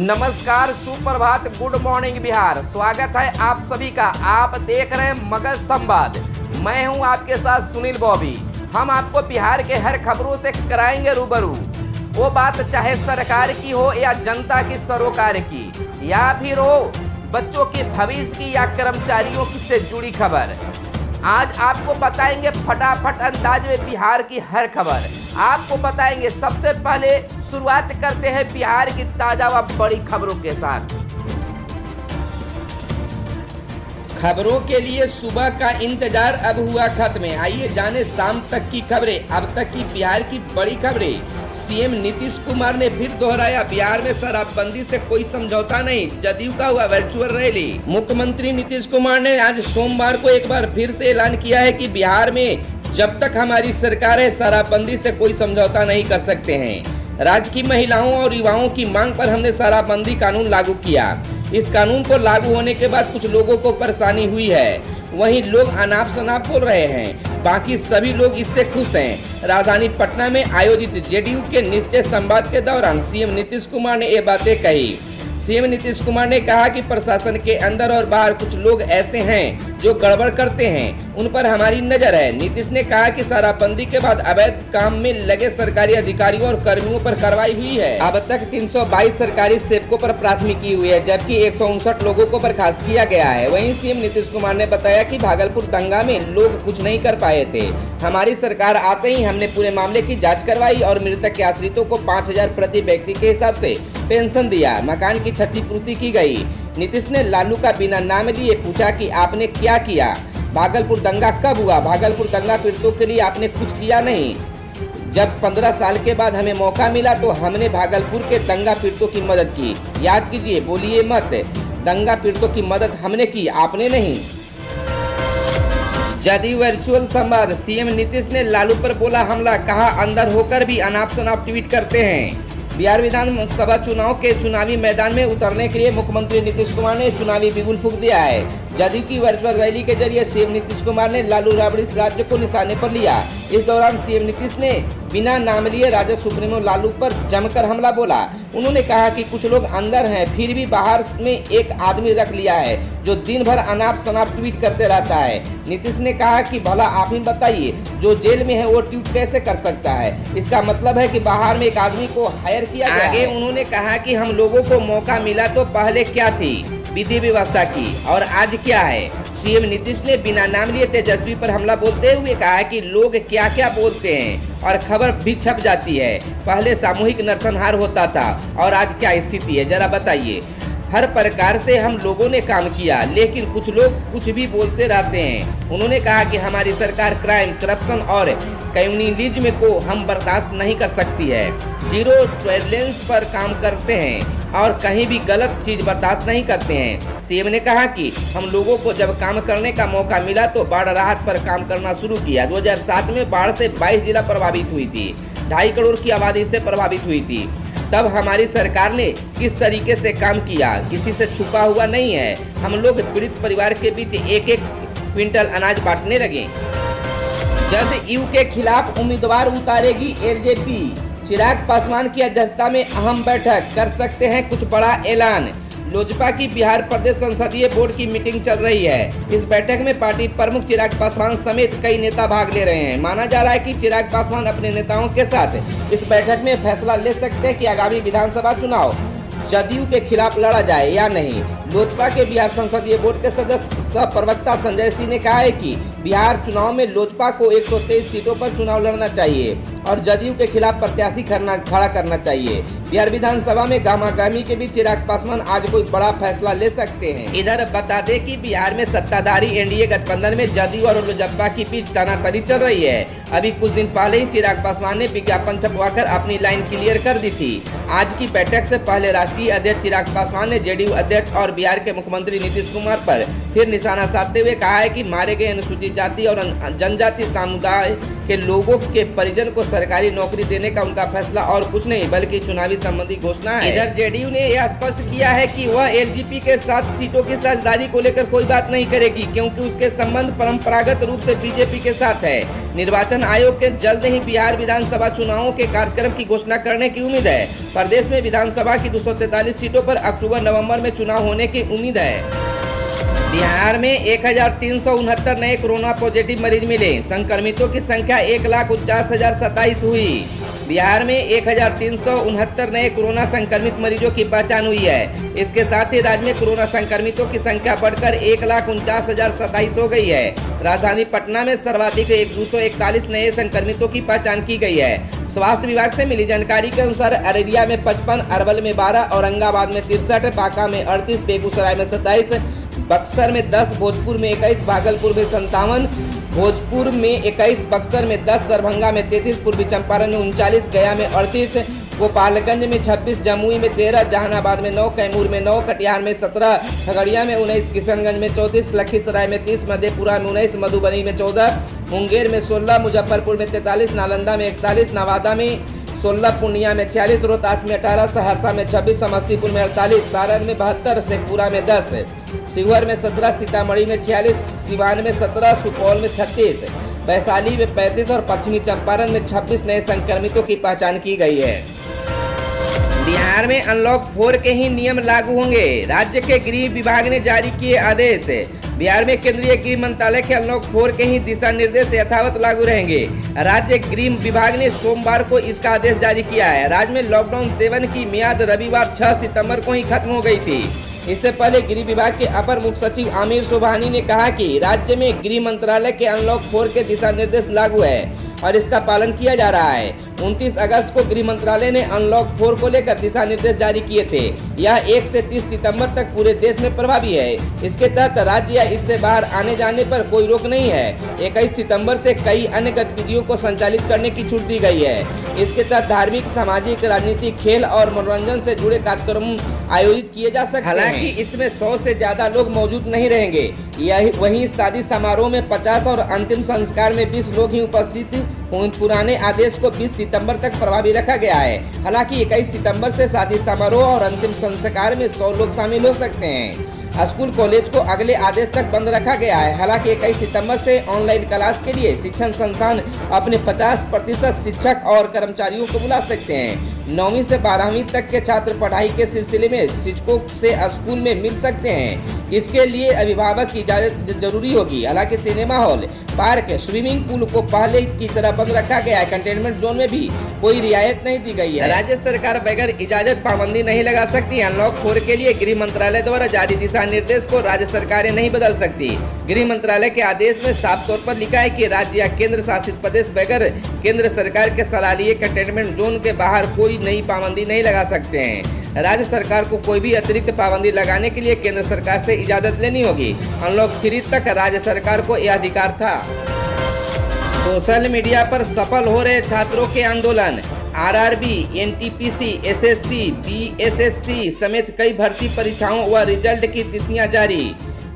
नमस्कार, सुप्रभात, good morning Bihar. स्वागत है आप सभी का। आप देख रहे हैं मगध संवाद। मैं हूं आपके साथ सुनील बॉबी। हम आपको बिहार के हर खबरों से कराएंगे रूबरू। वो बात चाहे सरकार की हो या जनता की सरोकार की, या फिर हो बच्चों के भविष्य की या कर्मचारियों की से जुड़ी खबर। आज आपको बताएंगे फटाफट अंदाज में बिहार की हर खबर। आपको बताएंगे। सबसे पहले शुरुआत करते हैं बिहार की ताजा व बड़ी खबरों के साथ। खबरों के लिए सुबह का इंतजार अब हुआ खत्म। आइए जाने शाम तक की खबरें। अब तक की बिहार की बड़ी खबरें। सीएम नीतीश कुमार ने फिर दोहराया, बिहार में शराबबंदी से कोई समझौता नहीं। जदयू का हुआ वर्चुअल रैली। मुख्यमंत्री नीतीश कुमार ने आज सोमवार को एक बार फिर से ऐलान किया है कि बिहार में जब तक हमारी सरकार है, शराबबंदी से कोई समझौता नहीं कर सकते हैं। राज्य की महिलाओं और युवाओं की मांग पर हमने शराबबंदी कानून लागू किया। इस कानून को लागू होने के बाद कुछ लोगों को परेशानी हुई है, वहीं लोग अनाप शनाप बोल रहे हैं, बाकी सभी लोग इससे खुश हैं। राजधानी पटना में आयोजित जेडीयू के निश्चय संवाद के दौरान सीएम नीतीश कुमार ने ये बातें कही। सीएम नीतीश कुमार ने कहा कि प्रशासन के अंदर और बाहर कुछ लोग ऐसे हैं जो गड़बड़ करते हैं, उन पर हमारी नजर है। नीतीश ने कहा कि शराबबंदी के बाद अवैध काम में लगे सरकारी अधिकारियों और कर्मियों पर कार्रवाई हुई है। अब तक 322 सरकारी सेवकों पर प्राथमिकी हुई है, जबकि 159 लोगों को बर्खास्त किया गया है। वहीं सीएम नीतीश कुमार ने बताया कि भागलपुर दंगा में लोग कुछ नहीं कर पाए थे। हमारी सरकार आते ही हमने पूरे मामले की जाँच करवाई और मृतक के आश्रितों को 5,000 प्रति व्यक्ति के हिसाब से पेंशन दिया। मकान की क्षतिपूर्ति की गई। नीतीश ने लालू का बिना नाम लिए पूछा कि आपने क्या किया, भागलपुर दंगा कब हुआ, भागलपुर दंगा पीड़ितों के लिए आपने कुछ किया नहीं। जब 15 साल के बाद हमें मौका मिला तो हमने भागलपुर के दंगा पीड़ितों की मदद की। याद कीजिए, बोलिए मत, दंगा पीड़ितों की मदद हमने की, आपने नहीं। जदयू वर्चुअल संवाद। सीएम नीतीश ने लालू पर बोला हमला, कहा अंदर होकर भी अनाप शनाप ट्वीट करते हैं। बिहार विधानसभा चुनाव के चुनावी मैदान में उतरने के लिए मुख्यमंत्री नीतीश कुमार ने चुनावी बिगुल फूंक दिया है। जदयू की वर्चुअल रैली के जरिए सीएम नीतीश कुमार ने लालू राबड़ी राज्य को निशाने पर लिया। इस दौरान सीएम नीतीश ने बिना नाम लिए राजद सुप्रीमो लालू पर जमकर हमला बोला। उन्होंने कहा कि कुछ लोग अंदर हैं, फिर भी बाहर में एक आदमी रख लिया है जो दिन भर अनाप शनाप ट्वीट करते रहता है। नीतीश ने कहा कि भला आप ही बताइए, जो जेल में है वो ट्वीट कैसे कर सकता है? इसका मतलब है कि बाहर में एक आदमी को हायर किया गया है। आगे उन्होंने कहा कि हम लोगों को मौका मिला तो पहले क्या थी विधि व्यवस्था की, और आज क्या है। सीएम नीतीश ने बिना नाम लिए तेजस्वी पर हमला बोलते हुए कहा कि लोग क्या क्या बोलते हैं और खबर भी छप जाती है। पहले सामूहिक नरसंहार होता था और आज क्या स्थिति है, जरा बताइए। हर प्रकार से हम लोगों ने काम किया, लेकिन कुछ लोग कुछ भी बोलते रहते हैं। उन्होंने कहा कि हमारी सरकार क्राइम, करप्शन और कम्युनलिज्म को हम बर्दाश्त नहीं कर सकती है। जीरो टॉलरेंस पर काम करते हैं और कहीं भी गलत चीज बर्दाश्त नहीं करते हैं। सीएम ने कहा कि हम लोगों को जब काम करने का मौका मिला तो बाढ़ राहत पर काम करना शुरू किया। 2007 में बाढ़ से 22 जिला प्रभावित हुई थी, 2.5 करोड़ की आबादी से प्रभावित हुई थी। तब हमारी सरकार ने किस तरीके से काम किया, किसी से छुपा हुआ नहीं है। हम लोग पीड़ित परिवार के बीच 1-1 क्विंटल अनाज बांटने लगे। जदयू के खिलाफ उम्मीदवार उतारेगी एलजेपी। चिराग पासवान की अध्यक्षता में अहम बैठक, कर सकते हैं कुछ बड़ा ऐलान। लोजपा की बिहार प्रदेश संसदीय बोर्ड की मीटिंग चल रही है। इस बैठक में पार्टी प्रमुख चिराग पासवान समेत कई नेता भाग ले रहे हैं। माना जा रहा है कि चिराग पासवान अपने नेताओं के साथ इस बैठक में फैसला ले सकते हैं कि आगामी विधानसभा चुनाव जदयू के खिलाफ लड़ा जाए या नहीं। लोजपा के बिहार संसदीय बोर्ड के सदस्य सह प्रवक्ता संजय सिंह ने कहा है कि बिहार चुनाव में लोजपा को 123 सीटों पर चुनाव लड़ना चाहिए और जदयू के खिलाफ प्रत्याशी खड़ा करना चाहिए। बिहार विधानसभा में गामागामी के बीच चिराग पासवान आज कोई बड़ा फैसला ले सकते हैं। इधर बता दें कि बिहार में सत्ताधारी एनडीए गठबंधन में जदयू और लोजपा के बीच तनातनी चल रही है। अभी कुछ दिन पहले ही चिराग पासवान ने विज्ञापन छपवाकर अपनी लाइन क्लियर कर दी थी। आज की बैठक से पहले राष्ट्रीय अध्यक्ष चिराग पासवान ने जेडीयू अध्यक्ष और बिहार के मुख्यमंत्री नीतीश कुमार पर फिर निशाना साधते हुए कहा है कि मारे गए अनुसूचित जाति और जनजाति समुदाय के लोगों के परिजन को सरकारी नौकरी देने का उनका फैसला और कुछ नहीं बल्कि चुनावी संबंधी घोषणा है। इधर जेडीयू ने यह स्पष्ट किया है कि वह एलजेपी के साथ सीटों की साझेदारी को लेकर कोई बात नहीं करेगी, क्योंकि उसके संबंध परंपरागत रूप से बीजेपी के साथ है। निर्वाचन आयोग के जल्द ही बिहार विधानसभा चुनावों के कार्यक्रम की घोषणा करने की उम्मीद है। प्रदेश में विधानसभा की 243 सीटों पर अक्टूबर-नवंबर में चुनाव होने की उम्मीद है। बिहार में 1369 नए कोरोना पॉजिटिव मरीज मिले। संक्रमितों की संख्या 1,49,027 हुई। बिहार में 1369 नए कोरोना संक्रमित मरीजों की पहचान हुई है। इसके साथ ही राज्य में कोरोना संक्रमितों की संख्या बढ़कर 1,49,027 हो गई है। राजधानी पटना में सर्वाधिक 241 नए संक्रमितों की पहचान की गई है। स्वास्थ्य विभाग से मिली जानकारी के अनुसार अररिया में 55, अरवल में 12, औरंगाबाद में 63, बांका में 38, बेगूसराय में 27, बक्सर में 10, भोजपुर में 21, भागलपुर में 57, भोजपुर में 21, बक्सर में 10, दरभंगा में 33, पूर्वी चंपारण में 39, गया में 38, गोपालगंज में 26, जमुई में 13, जहानाबाद में 9, कैमूर में 9, कटिहार में 17, खगड़िया में 19, किशनगंज में 34, लखीसराय में 30, मधेपुरा में 19, मधुबनी में 14, मुंगेर में 16, मुजफ्फरपुर में 43, नालंदा में 41, नवादा में 16, पूर्णिया में 46, रोहतास में 18, सहरसा में 26, समस्तीपुर में 48, सारण में 72, शेखपुरा में 10, शिवहर में 17, सीतामढ़ी में 46, सिवान में 17, सुपौल में 36, वैशाली में 35 और पश्चिमी चंपारण में 26 नए संक्रमितों की पहचान की गई है। बिहार में अनलॉक 4 के ही नियम लागू होंगे। राज्य के गृह विभाग ने जारी किए आदेश। बिहार में केंद्रीय गृह मंत्रालय के अनलॉक 4 के ही दिशा निर्देश यथावत लागू रहेंगे। राज्य गृह विभाग ने सोमवार को इसका आदेश जारी किया है। राज्य में लॉकडाउन 7 की मियाद रविवार 6 सितंबर को ही खत्म हो गई थी। इससे पहले गृह विभाग के अपर मुख्य सचिव आमिर सुबहानी ने कहा कि राज्य में गृह मंत्रालय के अनलॉक 4 के दिशा निर्देश लागू है और इसका पालन किया जा रहा है। 29 अगस्त को गृह मंत्रालय ने अनलॉक 4 को लेकर दिशा निर्देश जारी किए थे। यह 1 से 30 सितंबर तक पूरे देश में प्रभावी है। इसके तहत राज्य या इससे बाहर आने जाने पर कोई रोक नहीं है। 21 सितंबर से कई अन्य गतिविधियों को संचालित करने की छूट दी गई है। इसके तहत धार्मिक, सामाजिक, राजनीतिक, खेल और मनोरंजन से जुड़े कार्यक्रम आयोजित किए जा सकते हैं। हालांकि इसमें 100 से ज्यादा लोग मौजूद नहीं रहेंगे। वहीं शादी समारोह में 50 और अंतिम संस्कार में 20 लोग ही उपस्थित। पुराने आदेश को 20 सितंबर तक प्रभावी रखा गया है। हालांकि 21 सितंबर से शादी समारोह और अंतिम संस्कार में 100 लोग शामिल हो सकते हैं। स्कूल कॉलेज को अगले आदेश तक बंद रखा गया है। हालांकि 21 सितंबर से ऑनलाइन क्लास के लिए शिक्षण संस्थान अपने 50% शिक्षक और कर्मचारियों को बुला सकते हैं। 9वीं से 12वीं तक के छात्र पढ़ाई के सिलसिले में शिक्षकों से स्कूल में मिल सकते हैं। इसके लिए अभिभावक की इजाजत जरूरी होगी। हालांकि cinema hall, park, swimming pool को पहले की तरह बंद रखा गया है। कंटेनमेंट जोन में भी कोई रियायत नहीं दी गई है। राज्य सरकार बगैर इजाजत पाबंदी नहीं लगा सकती। अनलॉक 4 के लिए गृह मंत्रालय द्वारा जारी दिशा निर्देश को राज्य सरकारें नहीं बदल सकती। गृह मंत्रालय के आदेश में साफ तौर पर लिखा है कि राज्य या केंद्र शासित प्रदेश बगैर केंद्र सरकार के सलाह लिए कंटेनमेंट जोन के बाहर कोई नई पाबंदी नहीं लगा सकते हैं। राज्य सरकार को कोई भी अतिरिक्त पाबंदी लगाने के लिए केंद्र सरकार से इजाजत लेनी होगी। अनलॉक 3 तक राज्य सरकार को यह अधिकार था। सोशल मीडिया पर सफल हो रहे छात्रों के आंदोलन। आरआरबी, एनटीपीसी, एसएससी, बीएसएससी समेत कई भर्ती परीक्षाओं व रिजल्ट की तिथियां जारी।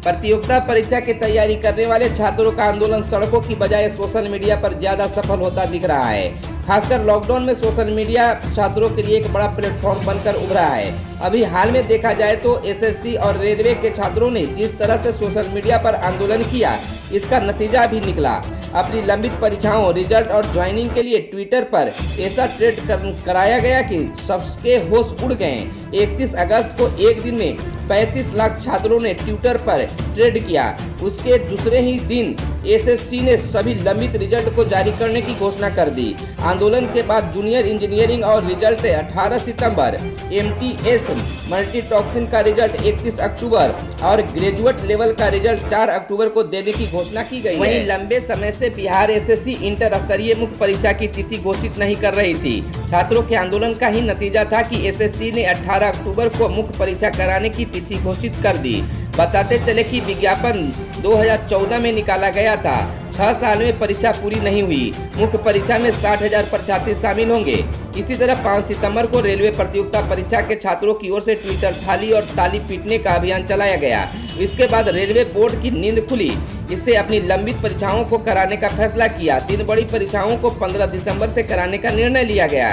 प्रतियोगिता परीक्षा की तैयारी करने वाले छात्रों का आंदोलन सड़कों की बजाय सोशल मीडिया पर ज्यादा सफल होता दिख रहा है। खासकर लॉकडाउन में सोशल मीडिया छात्रों के लिए एक बड़ा प्लेटफॉर्म बनकर उभरा है। अभी हाल में देखा जाए तो एसएससी और रेलवे के छात्रों ने जिस तरह से सोशल मीडिया पर आंदोलन किया, इसका नतीजा भी निकला। अपनी लंबित परीक्षाओं, रिजल्ट और ज्वाइनिंग के लिए ट्विटर पर ऐसा ट्रेड कराया गया कि सबके होश उड़ गए। 31 अगस्त को एक दिन में 35 लाख छात्रों ने ट्विटर पर ट्रेड किया। उसके दूसरे ही दिन एसएससी ने सभी लंबित रिजल्ट को जारी करने की घोषणा कर दी। आंदोलन के बाद जूनियर इंजीनियरिंग और रिजल्ट 18 सितंबर, एमटीएस मल्टीटॉक्सिन का रिजल्ट 31 अक्टूबर और ग्रेजुएट लेवल का रिजल्ट 4 अक्टूबर को देने की घोषणा की गई है। वहीं लंबे समय से बिहार एसएससी इंटर स्तरीय मुख्य परीक्षा की तिथि घोषित नहीं कर रही थी। छात्रों के आंदोलन का ही नतीजा था कि एसएससी ने 18 अक्टूबर को मुख्य परीक्षा कराने की तिथि घोषित कर दी। बताते चले कि विज्ञापन 2014 में निकाला गया था। 6 साल में परीक्षा पूरी नहीं हुई। मुख्य परीक्षा में 60,000 परीक्षार्थी शामिल होंगे। इसी तरह 5 सितंबर को रेलवे प्रतियोगिता परीक्षा के छात्रों की ओर से ट्विटर थाली और ताली पीटने का अभियान चलाया गया। इसके बाद रेलवे बोर्ड की नींद खुली। इससे अपनी लंबित परीक्षाओं को कराने का फैसला किया। 3 बड़ी परीक्षाओं को 15 दिसंबर से कराने का निर्णय लिया गया।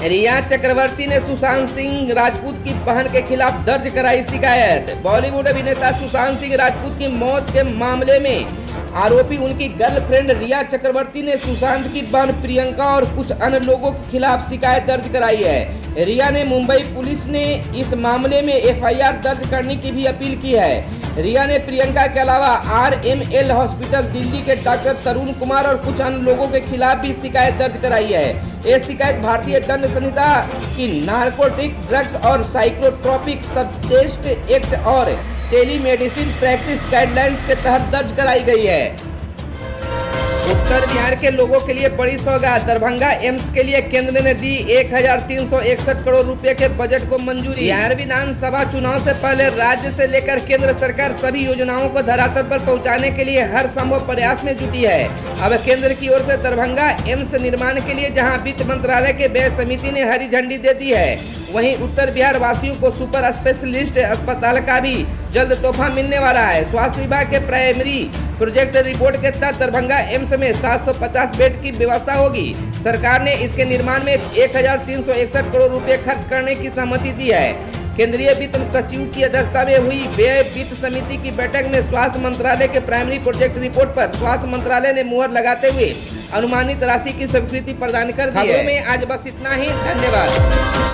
रिया चक्रवर्ती ने सुशांत सिंह राजपूत की बहन के खिलाफ दर्ज कराई शिकायत। बॉलीवुड अभिनेता सुशांत सिंह राजपूत की मौत के मामले में आरोपी उनकी गर्लफ्रेंड रिया चक्रवर्ती ने सुशांत की बहन प्रियंका और कुछ अन्य लोगों के खिलाफ शिकायत दर्ज कराई है। रिया ने मुंबई पुलिस ने इस मामले में एफआईआर दर्ज करने की भी अपील की है। रिया ने प्रियंका के अलावा RML हॉस्पिटल दिल्ली के डॉक्टर तरुण कुमार और कुछ अन्य लोगों के खिलाफ भी शिकायत दर्ज कराई है। ये शिकायत भारतीय दंड संहिता की नार्कोटिक ड्रग्स और साइकोट्रोपिक सब्सटेंस एक्ट और टेलीमेडिसिन प्रैक्टिस गाइडलाइंस के तहत दर्ज कराई गई है। उत्तर बिहार के लोगों के लिए बड़ी सौगात। दरभंगा एम्स के लिए केंद्र ने दी 1361 करोड़ रुपए के बजट को मंजूरी। बिहार विधानसभा चुनाव से पहले राज्य से लेकर केंद्र सरकार सभी योजनाओं को धरातल पर पहुंचाने के लिए हर संभव प्रयास में जुटी है। अब केंद्र की ओर से दरभंगा एम्स निर्माण के लिए जहां वित्त मंत्रालय के व्यय समिति ने हरी झंडी दे दी है, वहीं उत्तर बिहार वासियों को सुपर स्पेशलिस्ट अस्पताल का भी जल्द तोहफा मिलने वाला है। स्वास्थ्य विभाग के प्राइमरी प्रोजेक्ट रिपोर्ट के तहत दरभंगा एम्स में 750 बेड की व्यवस्था होगी। सरकार ने इसके निर्माण में 1361 करोड़ रुपए खर्च करने की सहमति दी है। केंद्रीय वित्त सचिव की अध्यक्षता में हुई व्यय वित्त समिति की बैठक में स्वास्थ्य मंत्रालय के प्राइमरी प्रोजेक्ट रिपोर्ट पर स्वास्थ्य मंत्रालय ने मुहर लगाते हुए अनुमानित राशि की स्वीकृति प्रदान कर दी है। खबरों में आज बस इतना ही। धन्यवाद।